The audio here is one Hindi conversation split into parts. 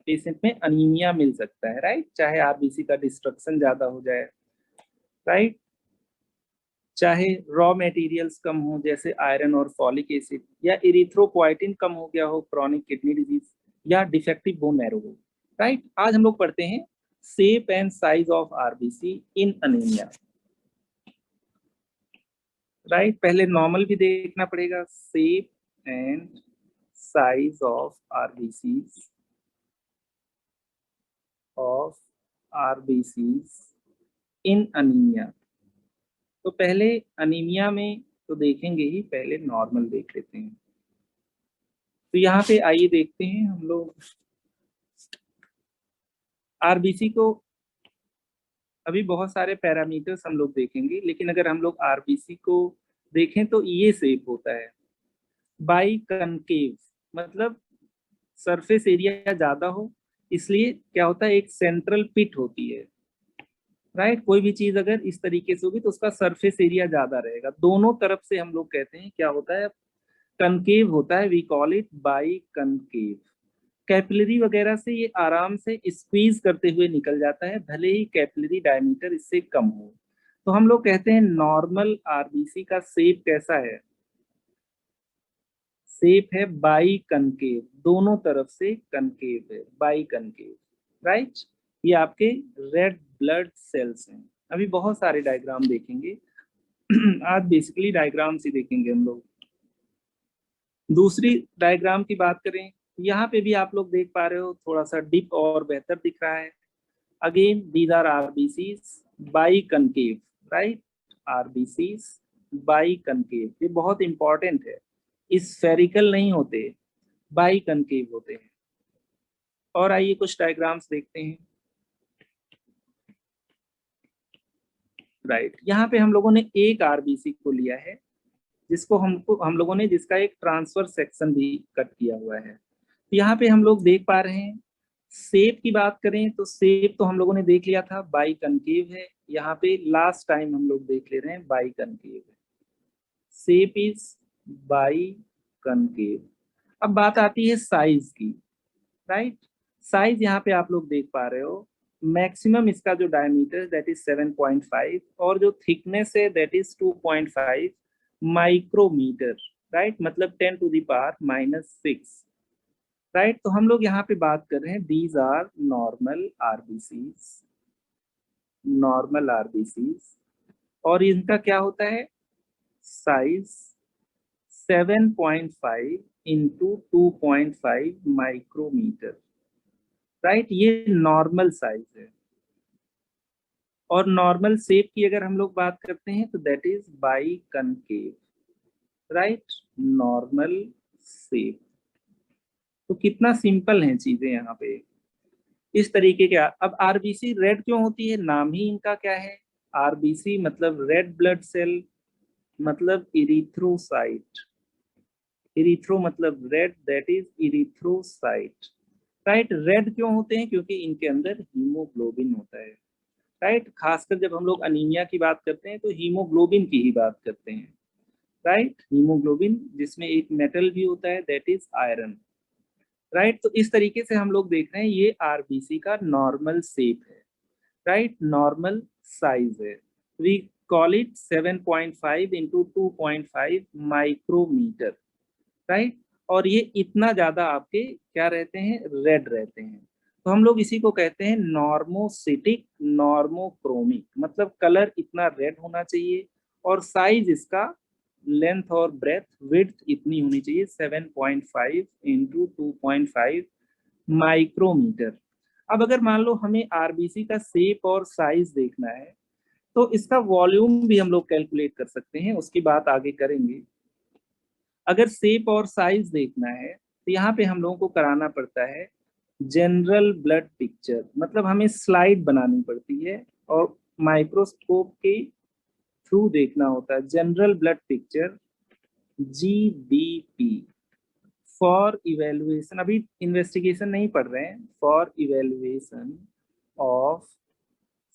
पेशेंट में अनीमिया मिल सकता है, राइट, चाहे आरबीसी का डिस्ट्रक्शन ज्यादा हो जाए, राइट, चाहे रॉ मटेरियल्स कम हो जैसे आयरन और फॉलिक एसिड, या इरिथ्रोपोइटिन कम हो गया हो, क्रॉनिक किडनी डिजीज, या डिफेक्टिव बोन मैरो हो, राइट। आज हम लोग पढ़ते हैं shape and size of RBC in anaemia, right. पहले नॉर्मल भी देखना पड़ेगा, shape and size of RBCs in anaemia. तो पहले अनीमिया में तो देखेंगे ही, पहले नॉर्मल देख लेते हैं। तो यहाँ पे आइए देखते हैं हम लोग आरबीसी को। अभी बहुत सारे पैरामीटर्स हम लोग देखेंगे, लेकिन अगर हम लोग आरबीसी को देखें तो ये शेप होता है बाई कनकेव, मतलब सरफेस एरिया ज्यादा हो, इसलिए क्या होता है, एक सेंट्रल पिट होती है, राइट। कोई भी चीज अगर इस तरीके से होगी तो उसका सरफेस एरिया ज्यादा रहेगा, दोनों तरफ से हम लोग कहते हैं क्या होता है, कनकेव होता है, we call it biconcave. Capillary वगैरह से ये आराम से स्क्वीज करते हुए निकल जाता है, भले ही कैपिलरी डायमीटर इससे कम हो। तो हम लोग कहते हैं नॉर्मल आरबीसी का शेप कैसा है, शेप है बाई कनकेव, दोनों तरफ से कनकेव है, बाई कनकेव, राइट। ये आपके रेड ब्लड सेल्स हैं। अभी बहुत सारे डायग्राम देखेंगे आज बेसिकली डायग्राम्स ही देखेंगे हम लोग। दूसरी डायग्राम की बात करें, यहाँ पे भी आप लोग देख पा रहे हो थोड़ा सा डिप और बेहतर दिख रहा है। Again these are RBCs biconcave, right, RBCs biconcave, ये बहुत इंपॉर्टेंट है, स्फेरिकल नहीं होते, बाई कनकेव होते हैं। और आइए कुछ डायग्राम्स देखते हैं, राइट। यहाँ पे हम लोगों ने एक आरबीसी को लिया है, जिसको हम लोगों ने जिसका एक ट्रांसफर सेक्शन भी कट किया हुआ है। तो यहाँ पे हम लोग देख पा रहे हैं, शेप की बात करें तो शेप तो हम लोगों ने देख लिया था, बाई कनकेव है। यहाँ पे लास्ट टाइम हम लोग देख ले रहे हैं बाई कनकेव है, शेप इज बाई कनकेव। अब बात आती है साइज की, राइट। साइज यहाँ पे आप लोग देख पा रहे हो, मैक्सिमम इसका जो डायमीटर दैट इज 7.5 और जो थिकनेस है दैट इज 2.5 माइक्रोमीटर, राइट, मतलब 10⁻⁻⁶, राइट। तो हम लोग यहाँ पे बात कर रहे हैं दीज आर नॉर्मल आरबीसीज, और इनका क्या होता है साइज 7.5 इंटू 2.5 माइक्रोमीटर, राइट, ये नॉर्मल साइज है। और नॉर्मल शेप की अगर हम लोग बात करते हैं तो that is by concave, right, normal shape. तो कितना सिंपल है चीजें यहाँ पे, इस तरीके के। अब आरबीसी रेड क्यों होती है, नाम ही इनका क्या है, आरबीसी मतलब रेड ब्लड सेल, मतलब इरिथ्रोसाइट, इरिथ्रो मतलब red, that is erythrocyte, right. Red क्यों होते हैं, क्योंकि इनके अंदर हीमोग्लोबिन होता है, राइट। खासकर जब हम लोग अनीमिया की बात करते हैं तो हीमोग्लोबिन की ही बात करते हैं, राइट, हीमोग्लोबिन जिसमें एक मेटल भी होता है दैट इज आयरन, राइट। तो इस तरीके से हम लोग देख रहे हैं ये आरबीसी का नॉर्मल शेप है, राइट, नॉर्मल साइज है। We call it 7.5 into 2.5 micrometre, right. और ये इतना ज्यादा आपके क्या रहते हैं, रेड रहते हैं। तो हम लोग इसी को कहते हैं नॉर्मोसिटिक नॉर्मोक्रोमिक, मतलब कलर इतना रेड होना चाहिए और साइज इसका लेंथ और ब्रेथ विड्थ इतनी होनी चाहिए 7.5 इंटू 2.5 माइक्रोमीटर। अब अगर मान लो हमें आरबीसी का शेप और साइज देखना है तो इसका वॉल्यूम भी हम लोग कैलकुलेट कर सकते हैं, उसकी बात आगे करेंगे। अगर शेप और साइज देखना है तो यहाँ पे हम लोगों को कराना पड़ता है जनरल ब्लड पिक्चर, मतलब हमें स्लाइड बनानी पड़ती है और माइक्रोस्कोप के थ्रू देखना होता है general blood picture, GBP, for evaluation, अभी इन्वेस्टिगेशन नहीं पढ़ रहे हैं, for evaluation of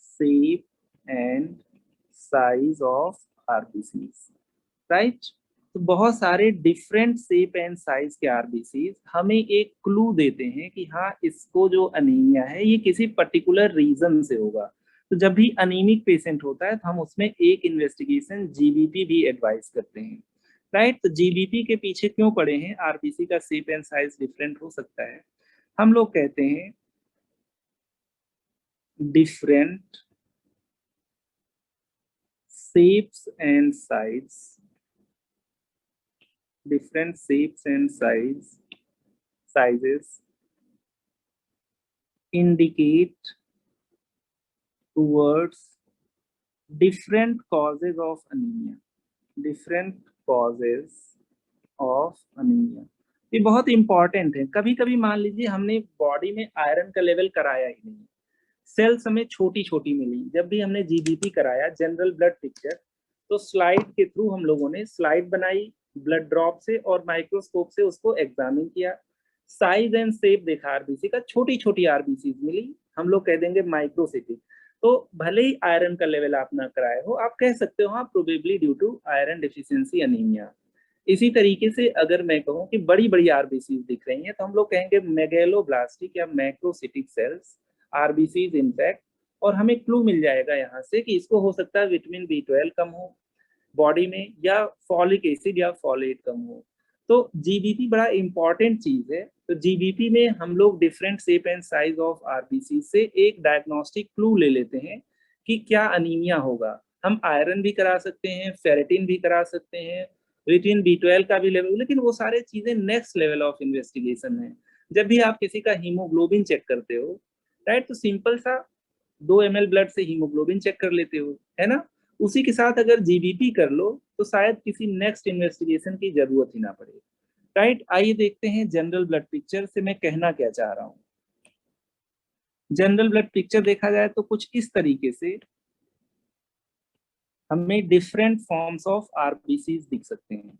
shape and size of RBCs, right. तो बहुत सारे डिफरेंट शेप एंड साइज के आरबीसी हमें एक क्लू देते हैं कि हाँ, इसको जो अनीमिया है ये किसी पर्टिकुलर रीजन से होगा। तो जब भी अनीमिक पेशेंट होता है तो हम उसमें एक इन्वेस्टिगेशन जीबीपी भी एडवाइस करते हैं, राइट। तो जीबीपी के पीछे क्यों पड़े हैं? आरबीसी का शेप एंड साइज डिफरेंट हो सकता है। हम लोग कहते हैं different shapes and size, different shapes and sizes indicate towards different causes of anemia, different causes of anemia। ये बहुत इंपॉर्टेंट है। कभी कभी मान लीजिए हमने बॉडी में आयरन का लेवल कराया ही नहीं, सेल्स हमें छोटी छोटी मिली। जब भी हमने जीबीपी कराया, जनरल ब्लड पिक्चर, तो स्लाइड के थ्रू हम लोगों ने स्लाइड बनाई ब्लड ड्रॉप से और माइक्रोस्कोप से उसको एग्जामिन किया, साइज एंड शेप देखा आरबीसी का, छोटी छोटी आरबीसी मिली, हम लोग कह देंगे माइक्रोसिटिक। तो भले ही आयरन का लेवल आप ना कराए हो, आप कह सकते हो हाँ, probably due to iron deficiency anaemia. इसी तरीके से अगर मैं कहूँ कि बड़ी बड़ी आरबीसी दिख रही हैं, तो हम लोग कहेंगे मेगेलोब्लास्टिक या मैक्रोसिटिक सेल्स आरबीसीज इनफैक्ट। और हमें क्लू मिल जाएगा यहाँ से कि इसको हो सकता है विटामिन B12 कम हो बॉडी में, या फॉलिक एसिड या फॉलेट कम हो। तो जीबीपी बड़ा इंपॉर्टेंट चीज है। तो जीबीपी में हम लोग different shape and size of RBC से एक डायग्नोस्टिक क्लू ले लेते हैं कि क्या अनीमिया होगा। हम आयरन भी करा सकते हैं, फेरेटिन भी करा सकते हैं, विटामिन B12 का भी लेवल, लेकिन वो सारे चीजें नेक्स्ट लेवल ऑफ इन्वेस्टिगेशन है। जब भी आप किसी का हीमोग्लोबिन चेक करते हो, राइट, तो सिंपल सा 2 ml ब्लड से हीमोग्लोबिन चेक कर लेते हो, है ना। उसी के साथ अगर जीबीपी कर लो तो शायद किसी नेक्स्ट इन्वेस्टिगेशन की जरूरत ही ना पड़े, राइट। आइए देखते हैं जनरल ब्लड पिक्चर से मैं कहना क्या चाह रहा हूँ। जनरल ब्लड पिक्चर देखा जाए तो कुछ इस तरीके से हमें डिफरेंट फॉर्म्स ऑफ आरबीसी दिख सकते हैं,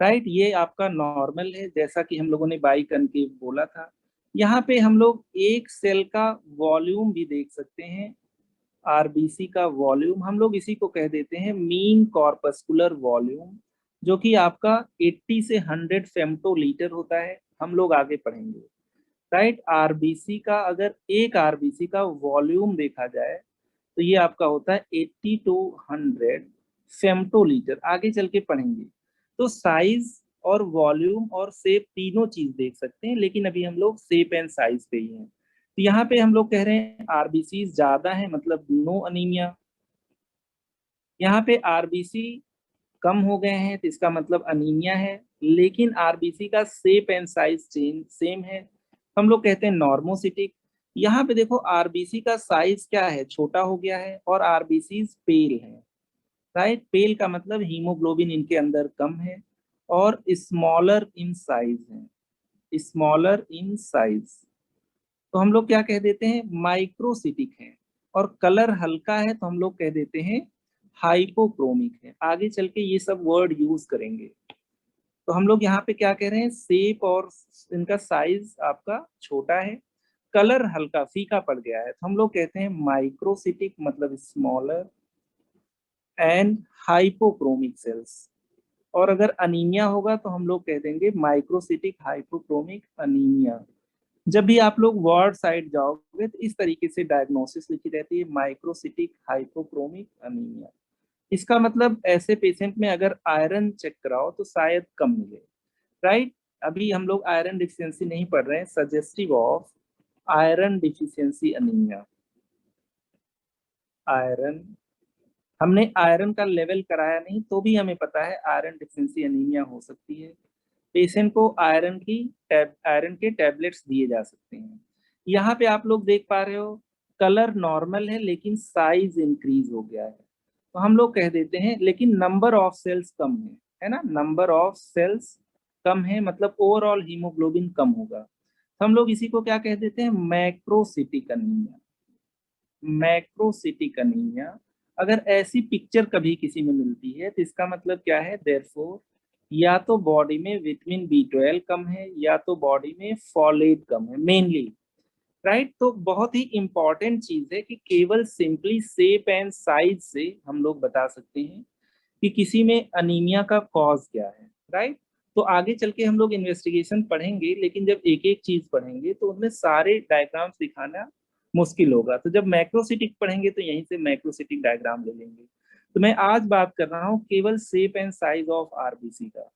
राइट। ये आपका नॉर्मल है, जैसा कि हम लोगों ने बाई कनकेव बोला था। यहाँ पे हम लोग एक सेल का वॉल्यूम भी देख सकते हैं। आरबीसी का वॉल्यूम हम लोग इसी को कह देते हैं मीन कॉर्पस्कुलर वॉल्यूम, जो कि आपका 80 से 100 फेम्टोलीटर होता है। हम लोग आगे पढ़ेंगे, राइट। आरबीसी का अगर एक आरबीसी का वॉल्यूम देखा जाए तो ये आपका होता है 80 टू 100 फेम्टोलीटर। आगे चल के पढ़ेंगे। तो साइज और वॉल्यूम और शेप तीनों चीज देख सकते हैं, लेकिन अभी हम लोग शेप एंड साइज पे ही हैं। तो यहाँ पे हम लोग कह रहे हैं आरबीसी ज्यादा है, मतलब नो अनीमिया। यहाँ पे आरबीसी कम हो गए हैं तो इसका मतलब अनीमिया है, लेकिन आरबीसी का shape and size change same है, हम लोग कहते हैं नॉर्मोसिटिक। यहाँ पे देखो आरबीसी का साइज क्या है, छोटा हो गया है, और आरबीसी पेल है, राइट। पेल का मतलब हीमोग्लोबिन इनके अंदर कम है, और स्मॉलर इन साइज है, स्मॉलर इन साइज। तो हम लोग क्या कह देते हैं, माइक्रोसिटिक है। और कलर हल्का है तो हम लोग कह देते हैं हाइपोक्रोमिक है। आगे चल के ये सब वर्ड यूज करेंगे। तो हम लोग यहाँ पे क्या कह रहे हैं, शेप और इनका साइज आपका छोटा है, कलर हल्का फीका पड़ गया है, तो हम लोग कहते हैं माइक्रोसिटिक मतलब स्मॉलर एंड हाइपोक्रोमिक सेल्स। और अगर अनीमिया होगा तो हम लोग कह देंगे माइक्रोसिटिक हाइपोक्रोमिक अनीमिया। जब भी आप लोग वर्ड साइड जाओगे तो इस तरीके से डायग्नोसिस लिखी रहती है, माइक्रोसिटिक हाइपोक्रोमिक अनीमिया। इसका मतलब ऐसे पेशेंट में अगर आयरन चेक कराओ तो शायद कम मिले, राइट। अभी हम लोग आयरन डिफिशियंसी नहीं पढ़ रहे हैं, suggestive of iron deficiency anaemia. Iron, हमने आयरन का लेवल कराया नहीं तो भी हमें पता है आयरन डिफिशियंसी अनीमिया हो सकती है। पेशेंट को आयरन के टैबलेट्स दिए जा सकते हैं। यहाँ पे आप लोग देख पा रहे हो कलर नॉर्मल है लेकिन साइज इंक्रीज हो गया है, तो हम लोग कह देते हैं, लेकिन नंबर ऑफ सेल्स कम है ना, नंबर ऑफ सेल्स कम है मतलब ओवरऑल हीमोग्लोबिन कम होगा। तो हम लोग इसी को क्या कह देते हैं, मैक्रोसिटिक अनीमिया। Macrocytic anaemia. अगर ऐसी पिक्चर कभी किसी में मिलती है तो इसका मतलब क्या है, देयरफॉर या तो बॉडी में विटामिन B12 कम है या तो बॉडी में फॉलेट कम है मेनली, राइट। तो बहुत ही इंपॉर्टेंट चीज है कि केवल सिंपली शेप एंड साइज से हम लोग बता सकते हैं कि किसी में अनीमिया का कॉज क्या है। राइट। तो आगे चल के हम लोग इन्वेस्टिगेशन पढ़ेंगे, लेकिन जब एक एक चीज पढ़ेंगे तो उनमें सारे डायग्राम्स दिखाना मुश्किल होगा। तो जब मैक्रोसिटिक पढ़ेंगे तो यहीं से मैक्रोसिटिक डायग्राम ले लेंगे। तो मैं आज बात कर रहा हूँ केवल shape and size of RBC का,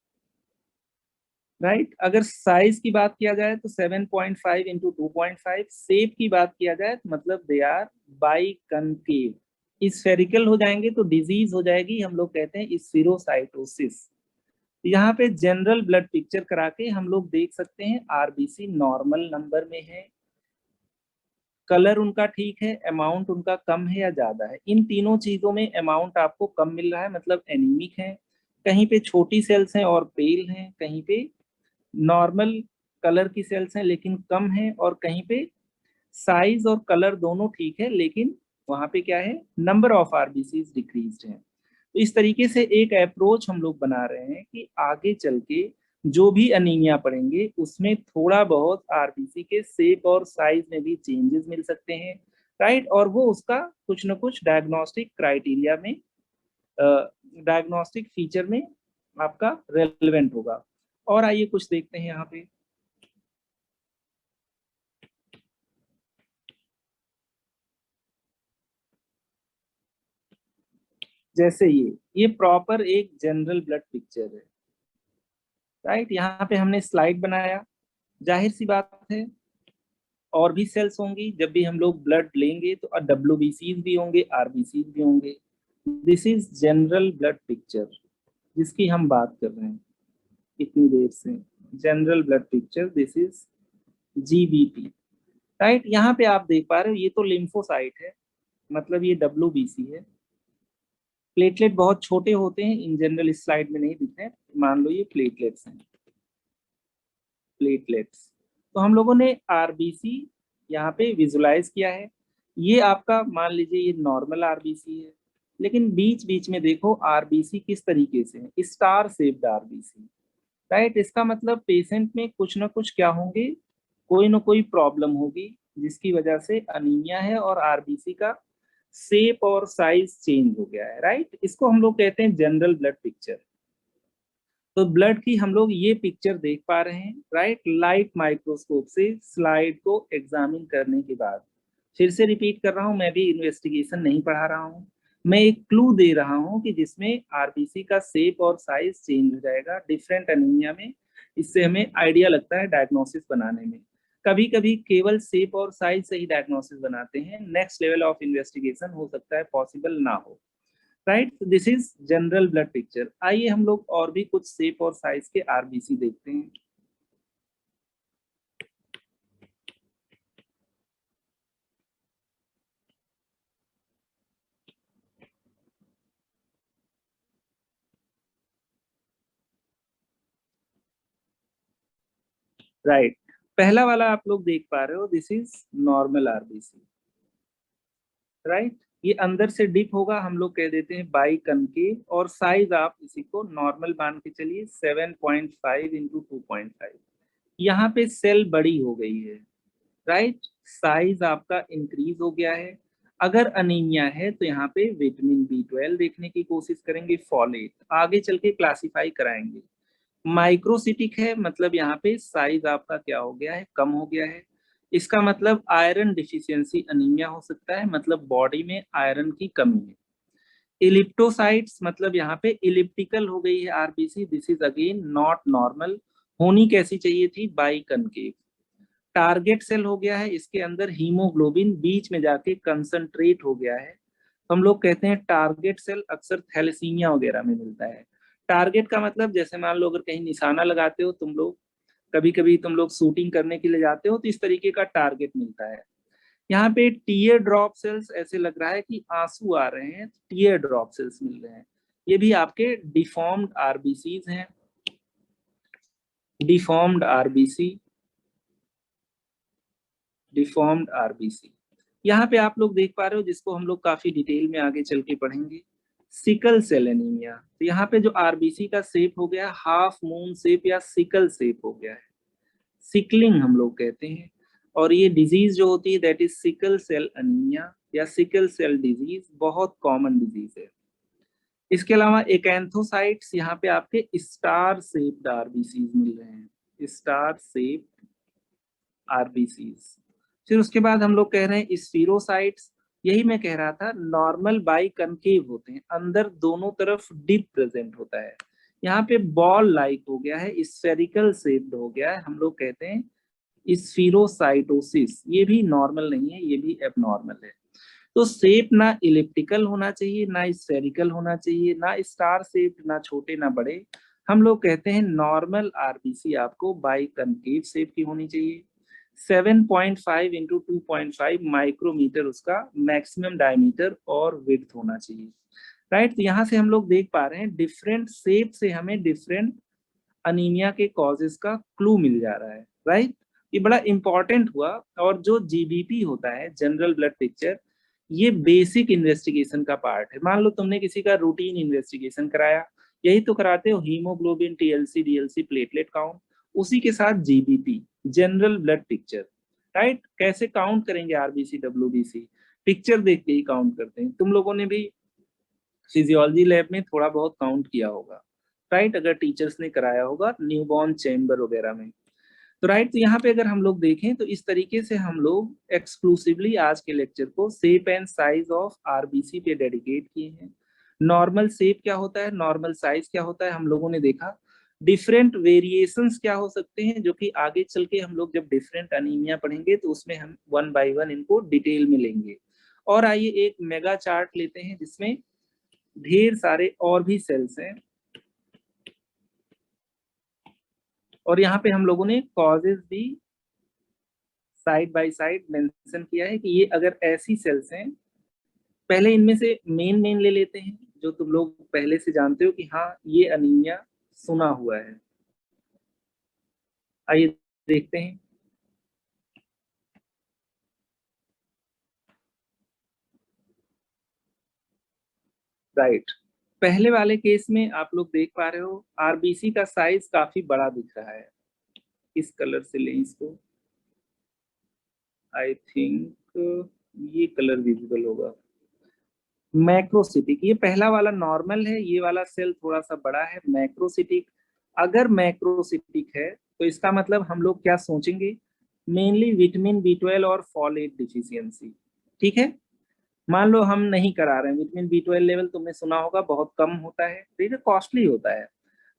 राइट। अगर साइज की बात किया जाए तो 7.5 इंटू 2.5। शेप की बात किया जाए तो मतलब they are biconcave. Spherical हो जाएंगे तो डिजीज हो जाएगी, हम लोग कहते हैं स्फीरोसाइटोसिस। यहाँ पे जनरल ब्लड पिक्चर करा के हम लोग देख सकते हैं आरबीसी नॉर्मल नंबर में है, कलर उनका ठीक है, अमाउंट उनका कम है या ज्यादा है। इन तीनों चीजों में अमाउंट आपको कम मिल रहा है मतलब एनीमिक है, कहीं पे छोटी सेल्स हैं और पेल हैं, कहीं पे नॉर्मल कलर की सेल्स हैं लेकिन कम है, और कहीं पे साइज और कलर दोनों ठीक है लेकिन वहां पे क्या है, नंबर ऑफ आरबीसी डिक्रीज्ड है। तो इस तरीके से एक अप्रोच हम लोग बना रहे हैं कि आगे चल के जो भी अनीमिया पढ़ेंगे उसमें थोड़ा बहुत आरबीसी के शेप और साइज में भी चेंजेस मिल सकते हैं, राइट। और वो उसका कुछ ना कुछ डायग्नोस्टिक क्राइटेरिया में, डायग्नोस्टिक फीचर में आपका रेलेवेंट होगा। और आइए कुछ देखते हैं यहाँ पे। जैसे ये प्रॉपर एक जनरल ब्लड पिक्चर है, राइट। यहाँ पे हमने स्लाइड बनाया, जाहिर सी बात है और भी सेल्स होंगी, जब भी हम लोग ब्लड लेंगे तो डब्ल्यूबीसीज भी होंगे, आरबीसीज भी होंगे। This is general blood picture जिसकी हम बात कर रहे हैं इतनी देर से, general blood picture, this is GBP, right. यहाँ पे आप देख पा रहे हो ये तो लिम्फोसाइट है, मतलब ये डब्ल्यूबीसी है। प्लेटलेट बहुत छोटे होते हैं, इन जनरल इस स्लाइड में नहीं दिख रहे, मान लो ये प्लेटलेट्स हैं, प्लेटलेट्स। तो हम लोगों ने आरबीसी यहाँ पे विजुलाइज किया है। ये आपका मान लीजिए ये नॉर्मल आरबीसी है, लेकिन बीच बीच में देखो आरबीसी किस तरीके से है, स्टार शेप्ड आरबीसी, राइट। इसका मतलब पेशेंट में कुछ ना कुछ क्या होंगे, कोई ना कोई प्रॉब्लम होगी जिसकी वजह से अनीमिया है और आरबीसी का शेप और साइज चेंज हो गया है, राइट। इसको हम लोग कहते हैं जनरल ब्लड पिक्चर। तो ब्लड की हम लोग ये पिक्चर देख पा रहे हैं, राइट, लाइट माइक्रोस्कोप से स्लाइड को एग्जामिन करने के बाद। फिर से रिपीट कर रहा हूं, मैं भी इन्वेस्टिगेशन नहीं पढ़ा रहा हूं, मैं एक क्लू दे रहा हूं कि जिसमें आरबीसी का शेप और साइज चेंज हो जाएगा डिफरेंट एनीमिया में। इससे हमें आइडिया लगता है डायग्नोसिस बनाने में। कभी कभी केवल शेप और साइज से ही डायग्नोसिस बनाते हैं, नेक्स्ट लेवल ऑफ इन्वेस्टिगेशन हो सकता है पॉसिबल ना हो, right. This is general blood picture. आइए हम लोग और भी कुछ शेप और साइज के आरबीसी देखते हैं। राइट, पहला वाला आप लोग देख पा रहे हो, this is normal RBC, right. ये अंदर से डिप होगा, हम लोग कह देते हैं बाई कनकेव, और साइज आप इसी को नॉर्मल मान के चलिए 7.5 इंटू 2.5। यहाँ पे सेल बड़ी हो गई है, राइट, साइज आपका इंक्रीज हो गया है। अगर अनीमिया है तो यहाँ पे विटामिन बी 12 देखने की कोशिश करेंगे, फॉलेट आगे चल के क्लासिफाई कराएंगे। माइक्रोसिटिक है मतलब यहाँ पे साइज आपका क्या हो गया है, कम हो गया है। इसका मतलब आयरन डिफिशियंसी अनीमिया हो सकता है, मतलब बॉडी में आयरन की कमी है। इलिप्टोसाइट्स मतलब यहाँ पे इलिप्टिकल हो गई है RBC, this is again not normal, होनी कैसी चाहिए थी, बाई कनकेव। टारगेट सेल हो गया है, इसके अंदर हीमोग्लोबिन बीच में जाके कंसंट्रेट हो गया है, तो हम लोग कहते हैं टारगेट सेल। अक्सर थैलेसीमिया वगैरह में मिलता है। टारगेट का मतलब जैसे मान लो अगर कहीं निशाना लगाते हो तुम लोग, कभी कभी तुम लोग शूटिंग करने के लिए जाते हो तो इस तरीके का टारगेट मिलता है। यहाँ पे टीयर ड्रॉप सेल्स, ऐसे लग रहा है कि आंसू आ रहे हैं, टीयर ड्रॉप सेल्स मिल रहे हैं, ये भी आपके डिफॉर्म्ड आरबीसीज हैं, डिफॉर्म्ड आरबीसी, डिफॉर्म्ड आरबीसी। यहाँ पे आप लोग देख पा रहे हो, जिसको हम लोग काफी डिटेल में आगे चल के पढ़ेंगे, सिकल सेल एनीमिया। तो यहाँ पे जो आरबीसी का शेप हो गया हाफ मून शेप या सिकल शेप हो गया है, सिकलिंग हम लोग कहते हैं। और ये डिजीज जो होती है that is sickle cell anaemia या सिकल सेल डिजीज, बहुत कॉमन डिजीज है। इसके अलावा एकैंथोसाइट्स यहाँ पे आपके स्टार शेप्ड आरबीसीज मिल रहे हैं, स्टार शेप्ड आरबीसीज। फिर उसके बाद हम लोग कह रहे हैं स्फीरोसाइट्स, यही मैं कह रहा था, नॉर्मल बाई कनकेव होते हैं, अंदर दोनों तरफ डिप प्रेजेंट होता है। यहाँ पे बॉल लाइक हो गया है, स्फेरिकल शेप्ड हो गया है, हम लोग कहते हैं स्फीरोसाइटोसिस। ये भी नॉर्मल नहीं है, ये भी एबनॉर्मल है। तो शेप ना इलिप्टिकल होना चाहिए, ना स्फेरिकल होना चाहिए, ना स्टार शेप्ड, ना छोटे ना बड़े। हम लोग कहते हैं नॉर्मल आरबीसी आपको बाई कनकेव शेप की होनी चाहिए। 7.5 इंटू 2.5 माइक्रोमीटर उसका मैक्सिमम डायमीटर और विड्थ होना चाहिए। राइट, तो यहाँ से हम लोग देख पा रहे हैं डिफरेंट शेप से हमें डिफरेंट अनीमिया के कॉजेस का क्लू मिल जा रहा है। राइट, ये बड़ा इंपॉर्टेंट हुआ। और जो जीबीपी होता है, जनरल ब्लड पिक्चर, ये बेसिक इन्वेस्टिगेशन का पार्ट है। मान लो तुमने किसी का रूटीन इन्वेस्टिगेशन कराया, यही तो कराते हो, haemoglobin, TLC, DLC, platelet count, उसी के साथ GBP, general blood picture. Right, कैसे काउंट करेंगे आरबीसी डब्ल्यूबीसी? पिक्चर देख के ही काउंट करते हैं। तुम लोगों ने भी फिजियोलॉजी लैब में थोड़ा बहुत काउंट किया होगा, राइट, अगर टीचर्स ने कराया होगा न्यूबॉर्न चैम्बर वगैरह में। तो राइट, तो यहाँ पे अगर हम लोग देखें तो इस तरीके से हम लोग एक्सक्लूसिवली आज के लेक्चर को shape and size of RBC पे डेडिकेट किए हैं। नॉर्मल शेप क्या होता है, नॉर्मल साइज क्या होता है, हम लोगों ने देखा। डिफरेंट वेरिएशंस क्या हो सकते हैं, जो कि आगे चल के हम लोग जब डिफरेंट अनीमिया पढ़ेंगे तो उसमें हम वन बाय वन इनको डिटेल में लेंगे। और आइए एक मेगा चार्ट लेते हैं जिसमें ढेर सारे और भी सेल्स हैं, और यहाँ पे हम लोगों ने कॉजेज भी साइड बाय साइड मेंशन किया है कि ये अगर ऐसी सेल्स हैं, पहले इनमें से मेन मेन ले लेते हैं जो तुम लोग पहले से जानते हो कि हाँ ये अनीमिया सुना हुआ है। आइए देखते हैं। राइट, पहले वाले केस में आप लोग देख पा रहे हो आरबीसी का साइज काफी बड़ा दिख रहा है। इस कलर से लें इसको, आई थिंक ये कलर विजिबल होगा। मैक्रोसिटिक, ये पहला वाला नॉर्मल है, ये वाला सेल थोड़ा सा बड़ा है, मैक्रोसिटिक। अगर मैक्रोसिटिक है तो इसका मतलब हम लोग क्या सोचेंगे, मेनली विटामिन बी 12 और फॉलेट डिफिशियंसी। ठीक है, मान लो हम नहीं करा रहे हैं, विटामिन बी 12 लेवल तुमने सुना होगा बहुत कम होता है, तो ये कॉस्टली होता है।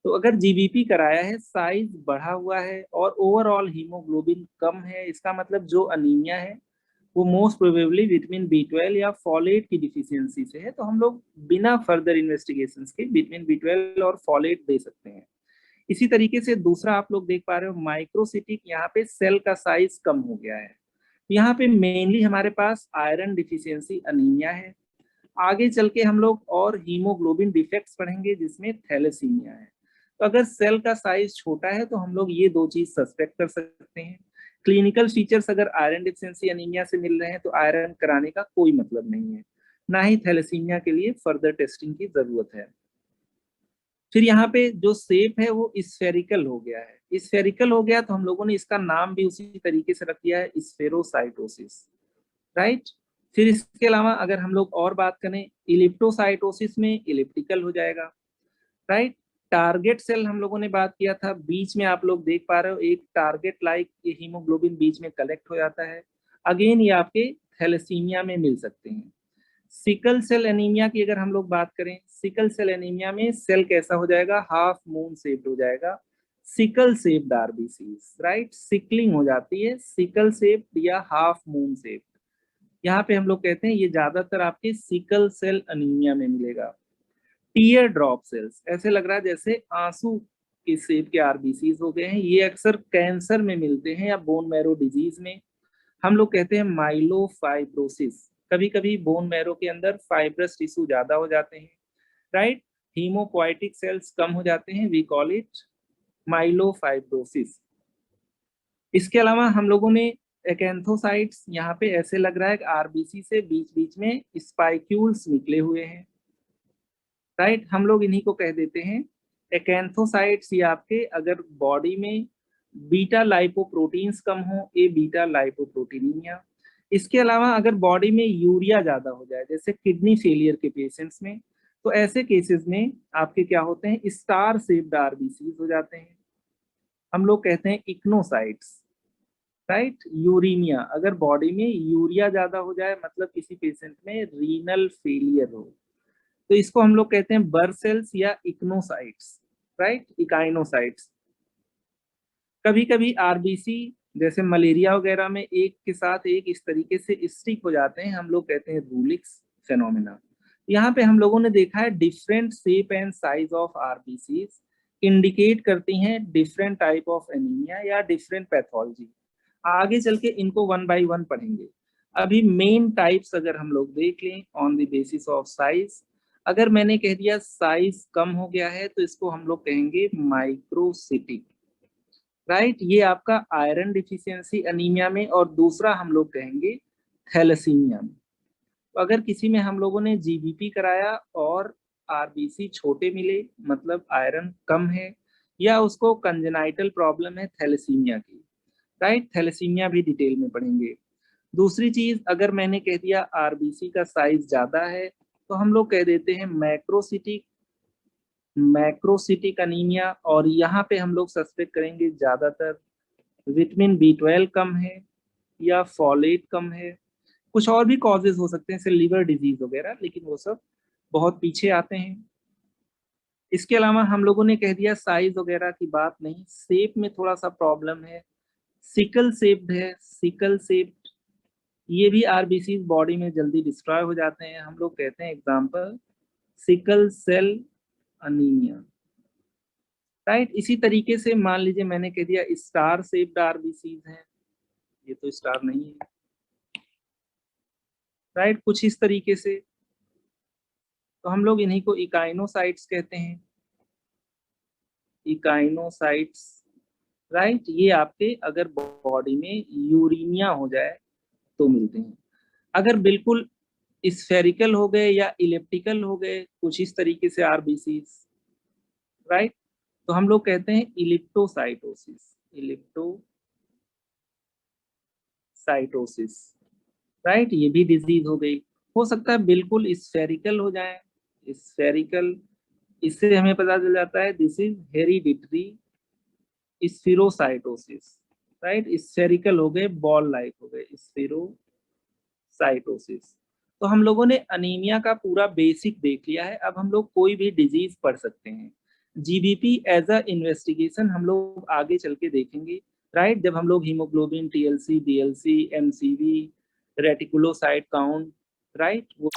तो अगर जीबीपी कराया है, साइज बढ़ा हुआ है और ओवरऑल हीमोग्लोबिन कम है, इसका मतलब जो अनीमिया है वो मोस्ट प्रोबेबली विटामिन बी 12 या फॉलेट की डिफिशियंसी से है। तो हम लोग बिना फर्दर इन्वेस्टिगेशन के विटामिन बी 12 और फॉलेट दे सकते हैं। इसी तरीके से दूसरा आप लोग देख पा रहे हो माइक्रोसिटिक, यहाँ पे सेल का साइज कम हो गया है। यहाँ पे मेनली हमारे पास आयरन डिफिशियंसी अनीमिया है। आगे चल के हम लोग और हीमोग्लोबिन डिफेक्ट्स पढ़ेंगे जिसमें थैलेसीमिया है। तो अगर सेल का साइज छोटा है तो हम लोग ये दो चीज सस्पेक्ट कर सकते हैं। क्लिनिकल फीचर्स अगर आयरन डिफिशियंसी अनीमिया से मिल रहे हैं तो आयरन कराने का कोई मतलब नहीं है, ना ही थैलेसीमिया के लिए फर्दर टेस्टिंग की जरूरत है। फिर यहाँ पे जो शेप है वो स्फेरिकल हो गया है, स्फेरिकल हो गया तो हम लोगों ने इसका नाम भी उसी तरीके से रख दिया है, स्फेरोसाइटोसिस। राइट, फिर इसके अलावा अगर हम लोग और बात करें इलिप्टोसाइटोसिस में इलिप्टिकल हो जाएगा। राइट, टारगेट सेल हम लोगों ने बात किया था, बीच में आप लोग देख पा रहे हो एक टारगेट लाइक हीमोग्लोबिन बीच में कलेक्ट हो जाता है। अगेन ये आपके थैलेसीमिया में मिल सकते हैं। सिकल सेल एनीमिया की अगर हम लोग बात करें, सिकल सेल एनीमिया में सेल कैसा हो जाएगा, हाफ मून शेप्ड हो जाएगा, sickle shaped RBCs. Right, sickling हो जाती है, सिकल शेप्ड या हाफ मून शेप्ड। यहाँ पे हम लोग कहते हैं ये ज्यादातर आपके सिकल सेल अनीमिया में मिलेगा। टीयर ड्रॉप सेल्स, ऐसे लग रहा है जैसे आंसू के शेप के आरबीसीज हो गए हैं, ये अक्सर कैंसर में मिलते हैं या बोन मैरो डिजीज में। हम लोग कहते हैं माइलोफाइब्रोसिस, कभी कभी बोन मैरो के अंदर फाइब्रस टिश्यू ज्यादा हो जाते हैं। राइट, हीमोपोइटिक सेल्स कम हो जाते हैं, वी कॉल इट माइलोफाइब्रोसिस। इसके अलावा हम लोगों ने एकैंथोसाइट्स, यहाँ पे ऐसे लग रहा है कि आरबीसी से बीच बीच में स्पाइक्यूल्स निकले हुए हैं। राइट, हम लोग इन्हीं को कह देते हैं एकैंथोसाइट्स। ये आपके अगर बॉडी में बीटा लाइपोप्रोटीन्स कम हो, ये बीटा लाइपोप्रोटीनिया। इसके अलावा अगर बॉडी में यूरिया ज्यादा हो जाए, जैसे किडनी फेलियर के पेशेंट्स में, तो ऐसे केसेस में आपके क्या होते हैं, स्टार शेप्ड आरबीसी हो जाते हैं, हम लोग कहते हैं इक्नोसाइट्स, राइट। यूरीमिया, अगर बॉडी में यूरिया ज्यादा हो जाए, मतलब किसी पेशेंट में रीनल फेलियर हो, तो इसको हम लोग कहते हैं बर्सेल्स या इक्नोसाइट्स, राइट, इकाइनोसाइट्स। कभी कभी आरबीसी जैसे मलेरिया वगैरह में एक के साथ एक इस तरीके से स्टिक हो जाते हैं, हम लोग कहते हैं रूलिक्स फेनोमेना। यहाँ पे हम लोगों ने देखा है different shape and size of RBC indicate करती हैं डिफरेंट टाइप ऑफ एनीमिया या डिफरेंट पैथोलॉजी। आगे चल के इनको वन बाय वन पढ़ेंगे। अभी मेन टाइप्स अगर हम लोग देख लें on the basis of size, अगर मैंने कह दिया साइज कम हो गया है तो इसको हम लोग कहेंगे माइक्रोसिटिक, राइट। ये आपका आयरन डिफिशियंसी एनीमिया में, और दूसरा हम लोग कहेंगे थैलेसीमिया में। तो अगर किसी में हम लोगों ने जीबीपी कराया और आरबीसी छोटे मिले, मतलब आयरन कम है, या उसको कंजेनाइटल प्रॉब्लम है थैलेसीमिया की, राइट, थैलेसीमिया भी डिटेल में पढ़ेंगे। दूसरी चीज, अगर मैंने कह दिया आरबीसी का साइज ज्यादा है तो हम लोग कह देते हैं मैक्रोसिटिक, मैक्रोसिटिक अनीमिया, और यहाँ पे हम लोग सस्पेक्ट करेंगे ज्यादातर विटामिन बी 12 कम है या फॉलेट कम है। कुछ और भी कॉजेज हो सकते हैं जैसे लिवर डिजीज वगैरह, लेकिन वो सब बहुत पीछे आते हैं। इसके अलावा हम लोगों ने कह दिया साइज वगैरह की बात नहीं, शेप में थोड़ा सा प्रॉब्लम है, सिकल शेप्ड है, सिकल शेप्ड, ये भी आरबीसी बॉडी में जल्दी डिस्ट्रॉय हो जाते हैं, हम लोग कहते हैं example sickle cell anaemia, right. इसी तरीके से मान लीजिए मैंने कह दिया स्टार शेप्ड आरबीसी हैं, ये तो स्टार नहीं है, राइट, कुछ इस तरीके से। तो हम लोग इन्हीं को इकाइनोसाइट्स कहते हैं, इकाइनोसाइट्स, राइट। ये आपके अगर बॉडी में यूरीमिया हो जाए तो मिलते हैं। अगर बिल्कुल स्फेरिकल हो गए या इलिप्टिकल हो गए, कुछ इस तरीके से आरबीसी, राइट, तो हम लोग कहते हैं इलिप्टोसाइटोसिस, इलिप्टोसाइटोसिस, राइट, ये भी डिजीज हो गई। हो सकता है बिल्कुल स्फेरिकल हो जाए, स्फेरिकल, इससे हमें पता चल जाता है this is hereditary spherocytosis, right, spherical हो गए, बॉल लाइक हो गए, स्फीरोसाइटोसिस। तो हम लोगों ने अनीमिया का पूरा बेसिक देख लिया है, अब हम लोग कोई भी डिजीज पढ़ सकते हैं। जीबीपी एज अ इन्वेस्टिगेशन हम लोग आगे चल के देखेंगे, राइट, जब हम लोग haemoglobin, TLC, BLC, MCV, reticulocyte count, right, वो